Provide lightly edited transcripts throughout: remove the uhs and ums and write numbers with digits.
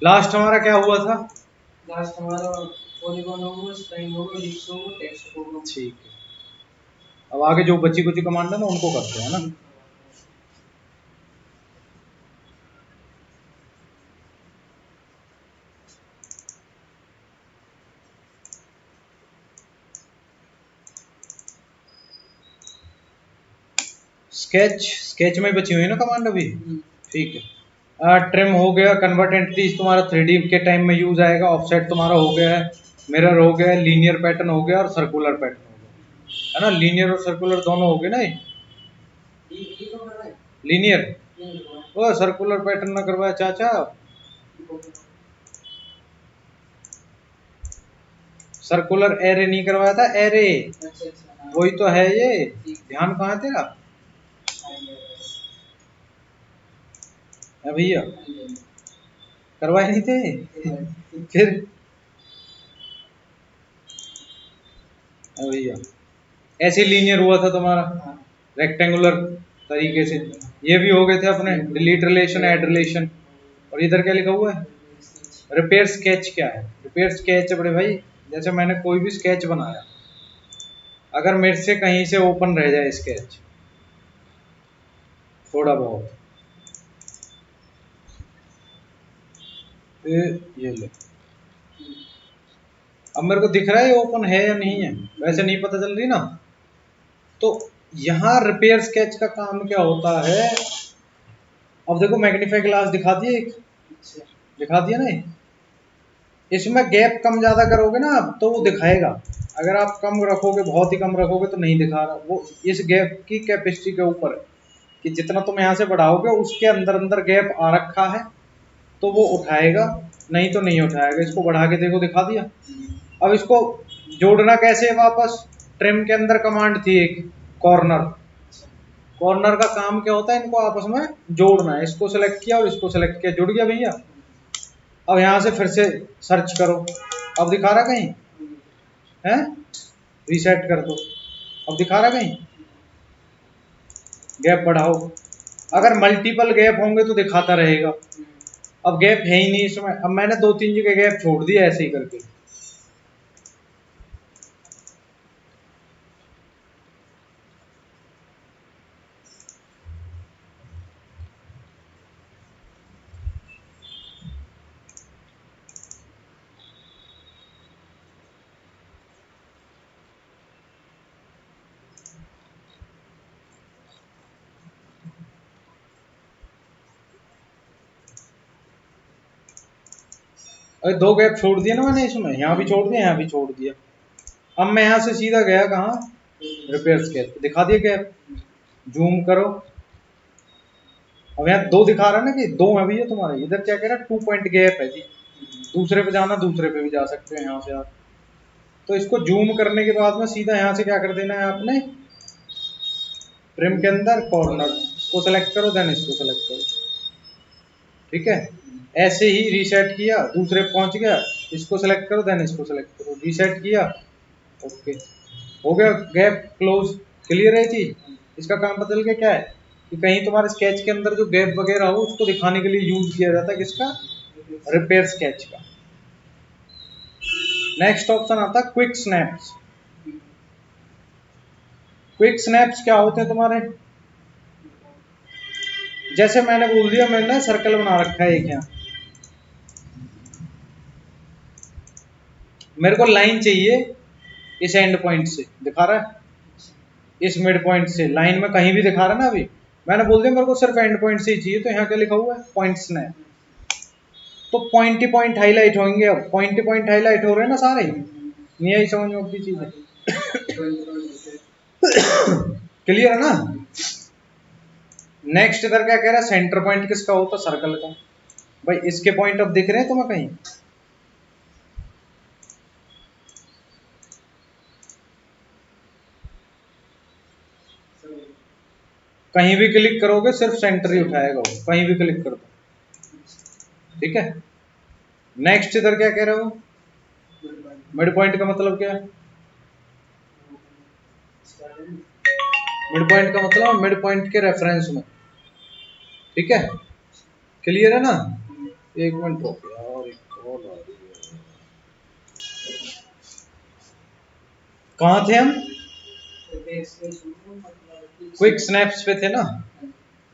Last हमारा क्या हुआ था? लास्ट हमारा पॉलीगॉन होगा, स्प्लाइन होगा, लिस्ट होगा, टेक्स्ट होगा। ठीक है, अब आगे जो बची कुछ कमांड है ना उनको करते हैं ना। स्केच में बची हुई है ना कमांड अभी। ठीक है, ट्रिम हो गया, कन्वर्ट एंटिटीज तुम्हारा 3D के टाइम में यूज आएगा, ऑफसेट तुम्हारा हो गया है, मिरर हो गया, लीनियर पैटर्न हो गया और सर्कुलर पैटर्न हो गया, है ना। लीनियर और सर्कुलर दोनों हो गए ना। लीनियर वो सर्कुलर पैटर्न ना करवाया चाचा, सर्कुलर एरे नहीं करवाया था, एरे वही तो है ये। ध्यान कहाँ है तेरा भैया, करवाए नहीं थे फिर भैया ऐसे लीनियर हुआ था तुम्हारा रेक्टेंगुलर तरीके से। ये भी हो गए थे अपने डिलीट रिलेशन, ऐड रिलेशन। और इधर क्या लिखा हुआ है? Repair sketch. क्या है रिपेयर स्केच? बड़े भाई जैसे मैंने कोई भी स्केच बनाया, अगर मेरे से कहीं से ओपन रह जाए स्केच थोड़ा बहुत, ये ले, अब मेरे को दिख रहा है ओपन है या नहीं है, वैसे नहीं पता चल रही ना। तो यहाँ रिपेयर स्केच का काम क्या होता है? अब देखो मैग्नीफाई ग्लास दिखा दिया, एक दिखा दिया ना, इसमें गैप कम ज्यादा करोगे ना तो वो दिखाएगा। अगर आप कम रखोगे, बहुत ही कम रखोगे तो नहीं दिखा रहा। वो इस गैप की कैपेसिटी के ऊपर है कि जितना तुम यहाँ से बढ़ाओगे उसके अंदर अंदर गैप आ रखा है तो वो उठाएगा, नहीं तो नहीं उठाएगा। इसको बढ़ा के देखो, दिखा दिया। अब इसको जोड़ना कैसे है वापस? ट्रिम के अंदर कमांड थी एक, कॉर्नर। कॉर्नर का काम क्या होता है? इनको आपस में जोड़ना है। इसको सेलेक्ट किया और इसको सेलेक्ट किया, जुड़ गया भैया। अब यहाँ से फिर से सर्च करो, अब दिखा रहा कहीं है? रीसेट कर दो, अब दिखा रहा कहीं? गैप बढ़ाओ, अगर मल्टीपल गैप होंगे तो दिखाता रहेगा। अब गैप है ही नहीं इसमें, अब मैंने 2-3 जगह गैप छोड़ दिया ऐसे ही करके। अरे 2 गैप छोड़ दिए ना मैंने इसमें, यहाँ भी छोड़ दिया, यहाँ भी छोड़ दिया। अब मैं यहाँ से सीधा गया कहाँ? रिपेयर स्केच, दिखा दिया गैप। जूम करो, अब यहाँ 2 दिखा रहा है ना कि 2 है भैया तुम्हारे। इधर क्या कह रहा है? 2 पॉइंट गैप है जी। दूसरे पे जाना, दूसरे पे भी जा सकते हैं यहाँ से आप। तो इसको जूम करने के बाद में सीधा यहाँ से क्या कर देना है आपने? ट्रिम के अंदर कॉर्नर को सेलेक्ट करो, देन इसको सेलेक्ट करो। ठीक है, ऐसे ही रीसेट किया, दूसरे पहुंच गया, इसको सेलेक्ट करो, देन इसको सेलेक्ट करो, रीसेट किया, ओके हो गया। गैप क्लोज, क्लियर है जी। इसका काम पता चल गया क्या है कि कहीं तुम्हारे स्केच के अंदर जो गैप वगैरह हो उसको दिखाने के लिए यूज किया जाता है किसका? रिपेयर स्केच का। नेक्स्ट ऑप्शन आता है क्विक स्नैप्स। क्विक स्नैप्स क्या होते हैं तुम्हारे? जैसे मैंने बोल दिया, मैंने सर्कल बना रखा है एक यहाँ, मेरे को लाइन चाहिए इस एंड पॉइंट से, दिखा रहा है इस मिड पॉइंट से, लाइन में कहीं भी दिखा रहा है ना। अभी मैंने बोल दिया मेरे को सिर्फ एंड पॉइंट से ही चाहिए, तो यहाँ क्या लिखा हुआ है? Point snap. तो पॉइंट ही पॉइंट हाईलाइट होंगे। अब पॉइंट ही पॉइंट हाईलाइट हो रहे हैं ना सारे, नहीं आई समझ में अपनी चीज? क्लियर है ना। नेक्स्ट इधर क्या कह रहा है? सेंटर पॉइंट किसका होता है? सर्कल का। भाई इसके पॉइंट अब दिख रहे हैं तुम्हें कहीं? कहीं भी क्लिक करोगे सिर्फ सेंटर ही उठाएगा वो, कहीं भी क्लिक कर दो। ठीक है, नेक्स्ट इधर क्या कह रहे हो? मिड पॉइंट का मतलब क्या है? मिड पॉइंट का मतलब मिड पॉइंट के रेफरेंस में। ठीक है, क्लियर है ना। एक मिनट रुक कहाँ थे हम? रिपेयर्स के शुरू मतलब क्विक स्नैप्स पे थे ना।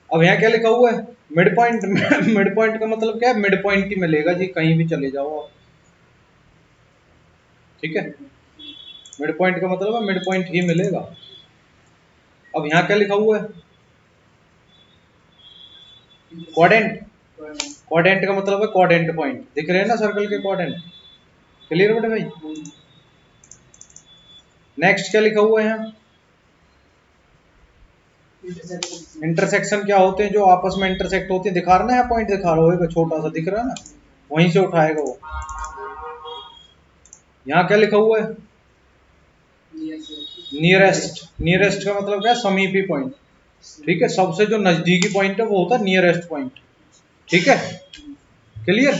अब यहाँ क्या लिखा हुआ है? Mid point. मिड पॉइंट का मतलब क्या है? मिड पॉइंट ही मिलेगा जी, कहीं भी चले जाओ आप, ठीक है। मिड पॉइंट का मतलब है मिड पॉइंट ही मिलेगा। अब यहाँ क्या लिखा हुआ है? क्वाड्रेंट। क्वाड्रेंट का मतलब है क्वाड्रेंट पॉइंट, दिख रहे हैं ना सर्कल के क्वाड्रेंट। क्लियर बेटे भाई? नेक्स्ट क्या लिखा हुआ है यहाँ? इंटरसेक्शन क्या होते हैं? जो आपस में इंटरसेक्ट होते हैं, दिखा रहा ना, यहाँ पॉइंट दिखा रहा होगा, छोटा सा दिख रहा है ना, वहीं से उठाएगा वो। यहाँ क्या लिखा हुआ है? नियरेस्ट। नियरेस्ट का मतलब क्या है? समीपी पॉइंट, ठीक है। सबसे जो नजदीकी पॉइंट है वो होता है नियरेस्ट पॉइंट, ठीक है। क्लियर?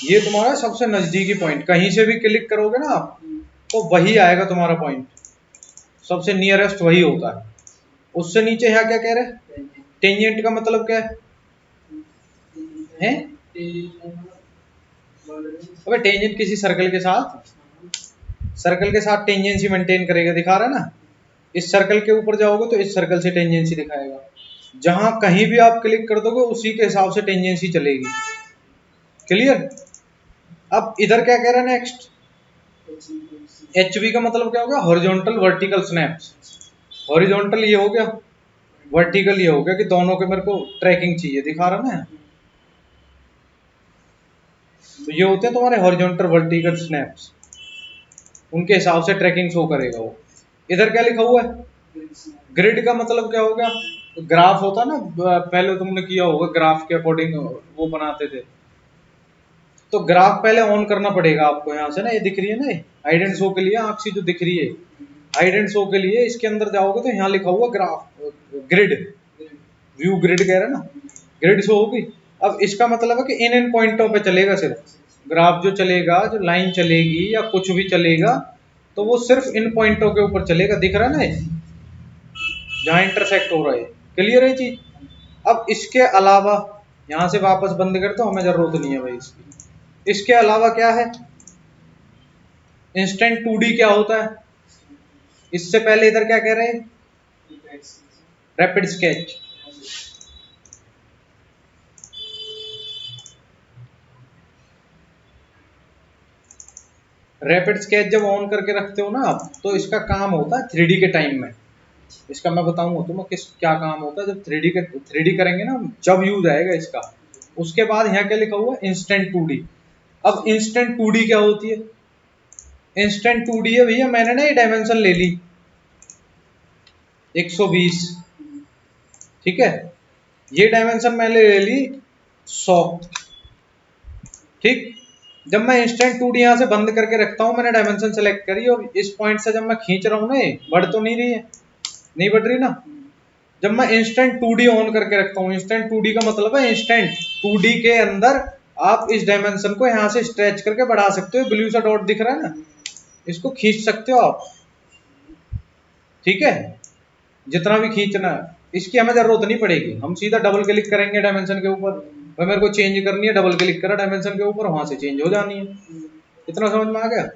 ये तुम्हारा सबसे नजदीकी पॉइंट, कहीं से भी क्लिक करोगे ना आप तो वही आएगा तुम्हारा पॉइंट, सबसे नियरेस्ट वही होता है। उससे नीचे यहाँ क्या कह रहे हैं? टेंजेंट का मतलब क्या है? अबे टेंजेंट किसी सर्कल के साथ, सर्कल के साथ टेंजेंसी मेंटेन करेगा, दिखा रहा है ना। इस सर्कल के ऊपर जाओगे तो इस सर्कल से टेंजेंसी दिखाएगा, जहां कहीं भी आप क्लिक कर दोगे उसी के हिसाब से टेंजेंसी चलेगी। क्लियर? अब इधर क्या कह रहा है नेक्स्ट? HV का मतलब क्या हो गया? Horizontal vertical snaps. हॉरिजॉन्टल ये हो गया, वर्टिकल ये हो गया, कि दोनों के मेरे को ट्रैकिंग चाहिए, दिखा रहा ना। तो ये होते हैं तुम्हारे हॉरिजॉन्टल वर्टिकल स्नैप्स, उनके हिसाब से ट्रैकिंग शो करेगा वो। इधर क्या लिखा हुआ है? ग्रिड का मतलब क्या हो गया? ग्राफ होता ना, पहले तुमने किया होगा, ग्राफ के अकॉर्डिंग वो बनाते थे। तो ग्राफ पहले ऑन करना पड़ेगा आपको। यहाँ से ना, ये दिख रही है ना, हाइड एंड शो के लिए आंख सी जो दिख रही है, हाइड एंड शो के लिए इसके अंदर जाओगे तो यहाँ लिखा हुआ ग्राफ, ग्रिड, व्यू ग्रिड कह रहे हैं ना, ग्रिड शो होगी। अब इसका मतलब है कि इन पॉइंटों पे चलेगा सिर्फ ग्राफ, जो चलेगा, जो लाइन चलेगी या कुछ भी चलेगा, तो वो सिर्फ इन पॉइंटों के ऊपर चलेगा, दिख रहा है ना, जहां इंटरसेक्ट हो रहा है। क्लियर है चीज? अब इसके अलावा यहां से वापस बंद कर दो, हमें जरूरत नहीं है भाई इसकी। इसके अलावा क्या है? इंस्टेंट 2D क्या होता है? इससे पहले इधर क्या कह रहे हैं? Rapid sketch. रैपिड स्केच जब ऑन करके रखते हो ना आप, तो इसका काम होता है 3D के टाइम में। इसका मैं बताऊंगा तुम्हें किस क्या काम होता है जब 3D करेंगे ना, जब यूज आएगा इसका। उसके बाद यहाँ क्या लिखा हुआ है? Instant 2D। अब इंस्टेंट 2D क्या होती है? इंस्टेंट 2D है भैया, मैंने ना ये डायमेंशन ले ली 120, ठीक है। ये डायमेंशन मैंने ले ली 100, ठीक। जब मैं इंस्टेंट 2D यहाँ से बंद करके रखता हूँ, मैंने डायमेंशन सेलेक्ट करी, और इस पॉइंट से जब मैं खींच रहा हूँ ना, ये बढ़ तो नहीं रही है, नहीं बढ़ रही ना। जब मैं इंस्टेंट 2D ऑन करके रखता हूँ, इंस्टेंट 2D का मतलब है इंस्टेंट 2D के अंदर आप इस डायमेंशन को यहाँ से स्ट्रेच करके बढ़ा सकते हो। ब्लू सा डॉट दिख रहा है ना, इसको खींच सकते हो आप, ठीक है, जितना भी खींचना है। इसकी हमें जरूरत नहीं पड़ेगी, हम सीधा डबल क्लिक करेंगे डायमेंशन के ऊपर, भाई मेरे को चेंज करनी है, डबल क्लिक करा डायमेंशन के ऊपर, वहां से चेंज हो जानी है। इतना समझ में आ गया?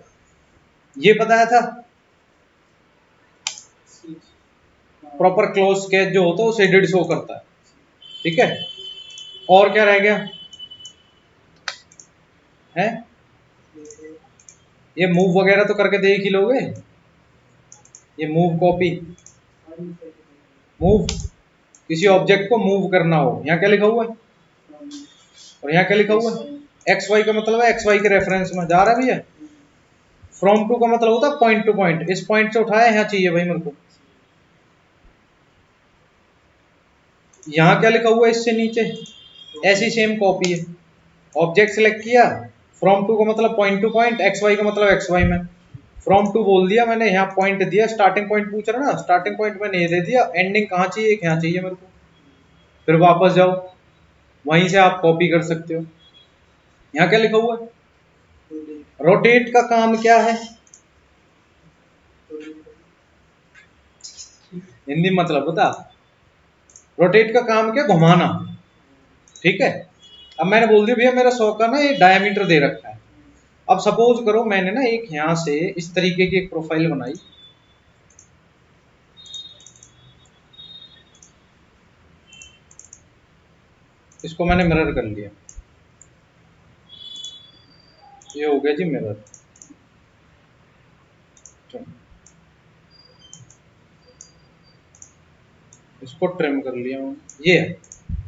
ये बताया था। प्रॉपर क्लोज स्केच जो होता है वो शेडेड शो करता है, ठीक है। और क्या रह गया है? ये मूव वगैरह तो करके देख ही लोगे। ये मूव कॉपी, मूव, किसी ऑब्जेक्ट को मूव करना हो, यहाँ क्या लिखा हुआ है? और यहाँ क्या लिखा हुआ है? एक्स वाई का मतलब है एक्स वाई के रेफरेंस में जा रहा है भैया। फ्रॉम टू का मतलब होता है पॉइंट टू पॉइंट, इस पॉइंट से उठाया यहाँ चाहिए भाई मेरे को। यहाँ क्या लिखा हुआ है इससे नीचे? ऐसी सेम कॉपी है। ऑब्जेक्ट सिलेक्ट किया, फ्रॉम टू का मतलब point to point, X Y का मतलब एक्स वाई में। फ्रॉम टू बोल दिया मैंने, यहाँ पॉइंट दिया, स्टार्टिंग पॉइंट पूछ रहा ना, स्टार्टिंग पॉइंट मैंने ये दे दिया, एंडिंग कहाँ चाहिए? एक यहाँ चाहिए मेरे को। फिर वापस जाओ, वहीं से आप कॉपी कर सकते हो। यहाँ क्या लिखा हुआ है? रोटेट का काम क्या है? हिंदी मतलब बता। रोटेट का काम क्या? घुमाना, ठीक है। अब मैंने बोल दिया भैया मेरा 100 का ना ये डायमीटर दे रखा है। अब सपोज करो मैंने ना एक यहाँ से इस तरीके की एक प्रोफाइल बनाई, इसको मैंने मिरर कर लिया, ये हो गया जी मिरर। इसको ट्रिम कर लिया मैं, ये है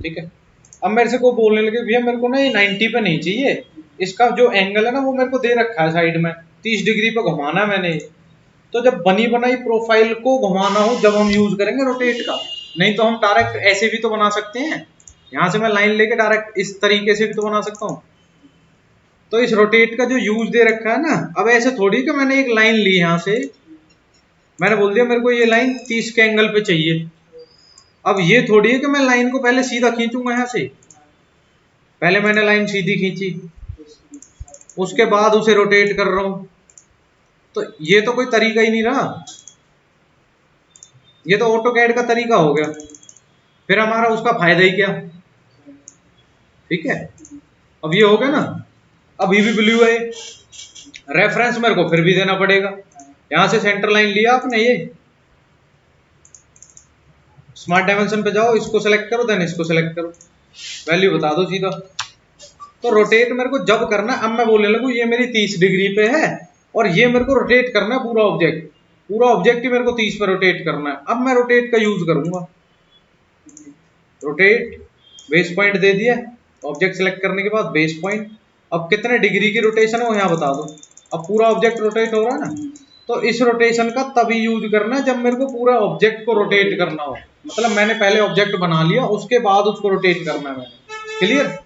ठीक है। अब मेरे से को बोलने लगे भैया मेरे को ना ये 90 पे नहीं चाहिए, इसका जो एंगल है ना वो मेरे को दे रखा है साइड में 30 डिग्री पे घुमाना है मैंने। तो जब बनी बनाई प्रोफाइल को घुमाना हो जब हम यूज करेंगे रोटेट का, नहीं तो हम डायरेक्ट ऐसे भी तो बना सकते हैं, यहाँ से मैं लाइन लेके डायरेक्ट इस तरीके से भी तो बना सकता हूँ। तो इस रोटेट का जो यूज दे रखा है ना, अब ऐसे थोड़ी कि मैंने एक लाइन ली यहाँ से, मैंने बोल दिया मेरे को ये लाइन 30 के एंगल पे चाहिए। अब ये थोड़ी है कि मैं लाइन को पहले सीधा खींचूंगा यहाँ से, पहले मैंने लाइन सीधी खींची उसके बाद उसे रोटेट कर रहा हूं, तो ये तो कोई तरीका ही नहीं रहा, ये तो ऑटोकैड का तरीका हो गया, फिर हमारा उसका फायदा ही क्या। ठीक है, अब ये हो गया ना। अब ये भी ब्लू है, रेफरेंस मेरे को फिर भी देना पड़ेगा, यहां से सेंटर लाइन लिया आपने, ये स्मार्ट डायमेंशन पे जाओ, इसको सेलेक्ट करो, देन इसको सेलेक्ट करो, वैल्यू बता दो सीधा। तो रोटेट मेरे को जब करना, अब मैं बोलने लगूँ ये मेरी 30 डिग्री पे है और ये मेरे को रोटेट करना है पूरा ऑब्जेक्ट, पूरा ऑब्जेक्ट ही मेरे को 30 पे रोटेट करना है। अब मैं रोटेट का यूज करूंगा, रोटेट बेस पॉइंट दे दिया, ऑब्जेक्ट सेलेक्ट करने के बाद बेस पॉइंट, अब कितने डिग्री की रोटेशन है वो यहाँ बता दो। अब पूरा ऑब्जेक्ट रोटेट हो रहा है ना, तो इस रोटेशन का तभी यूज करना है जब मेरे को पूरा ऑब्जेक्ट को रोटेट करना हो, मतलब मैंने पहले ऑब्जेक्ट बना लिया उसके बाद उसको रोटेट करना है मैंने। क्लियर?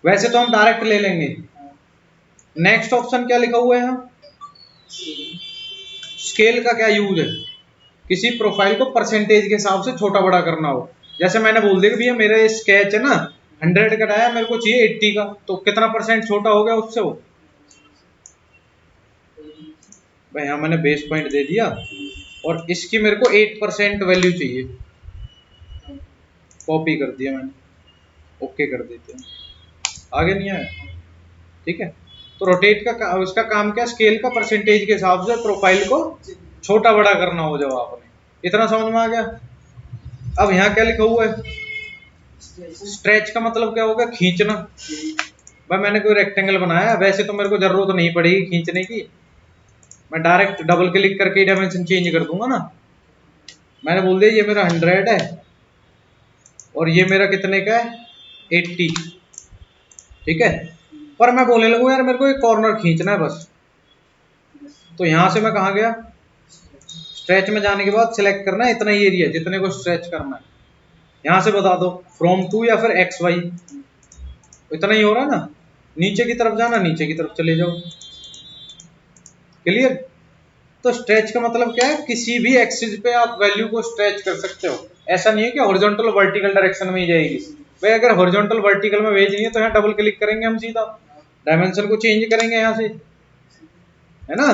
वैसे तो हम डायरेक्ट ले लेंगे। नेक्स्ट ऑप्शन क्या लिखा हुआ है यहाँ, स्केल का क्या यूज है, किसी प्रोफाइल को परसेंटेज के हिसाब से छोटा बड़ा करना हो। जैसे मैंने बोल दिया कि भैया मेरा ये स्केच है ना 100 का आया, मेरे को चाहिए 80 का, तो कितना परसेंट छोटा हो गया उससे वो, भाई यहाँ मैंने बेस पॉइंट दे दिया और इसकी मेरे को 8% वैल्यू चाहिए, कॉपी कर दिया मैंने, ओके कर देते हैं, आगे नहीं आया। ठीक है, तो रोटेट का उसका काम क्या, स्केल का परसेंटेज के हिसाब से प्रोफाइल को छोटा बड़ा करना हो जब आपने, इतना समझ में आ गया। अब यहाँ क्या लिखा हुआ है, स्ट्रेच का मतलब क्या होगा, खींचना। भाई मैंने कोई रेक्टेंगल बनाया, वैसे तो मेरे को जरूरत नहीं पड़ेगी खींचने की, मैं डायरेक्ट डबल क्लिक करके डायमेंशन चेंज कर दूंगा ना। मैंने बोल दिया ये मेरा 100 है और ये मेरा कितने का है 80, ठीक है। पर मैं बोलने लगूँ यार मेरे को एक कॉर्नर खींचना है बस, तो यहां से मैं कहा गया, स्ट्रेच में जाने के बाद सिलेक्ट करना है इतना ही एरिया जितने को स्ट्रेच करना है, यहां से बता दो फ्रॉम टू या फिर एक्स वाई, इतना ही हो रहा है ना, नीचे की तरफ जाना नीचे की तरफ चले जाओ। क्लियर? तो स्ट्रेच का मतलब क्या है, किसी भी एक्सिस पे आप वैल्यू को स्ट्रेच कर सकते हो, ऐसा नहीं है कि हॉरिजॉन्टल वर्टिकल डायरेक्शन में ही जाएगी। भाई अगर हॉरिजॉन्टल वर्टिकल में भेजनी है तो यहाँ डबल क्लिक करेंगे हम, सीधा डायमेंशन को चेंज करेंगे यहाँ से, है ना,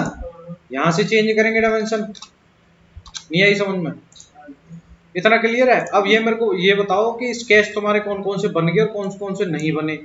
यहाँ से चेंज करेंगे डायमेंशन। नहीं आई समझ में? इतना क्लियर है? अब ये मेरे को ये बताओ कि स्केच तुम्हारे कौन कौन से बन गए और कौन कौन से नहीं बने।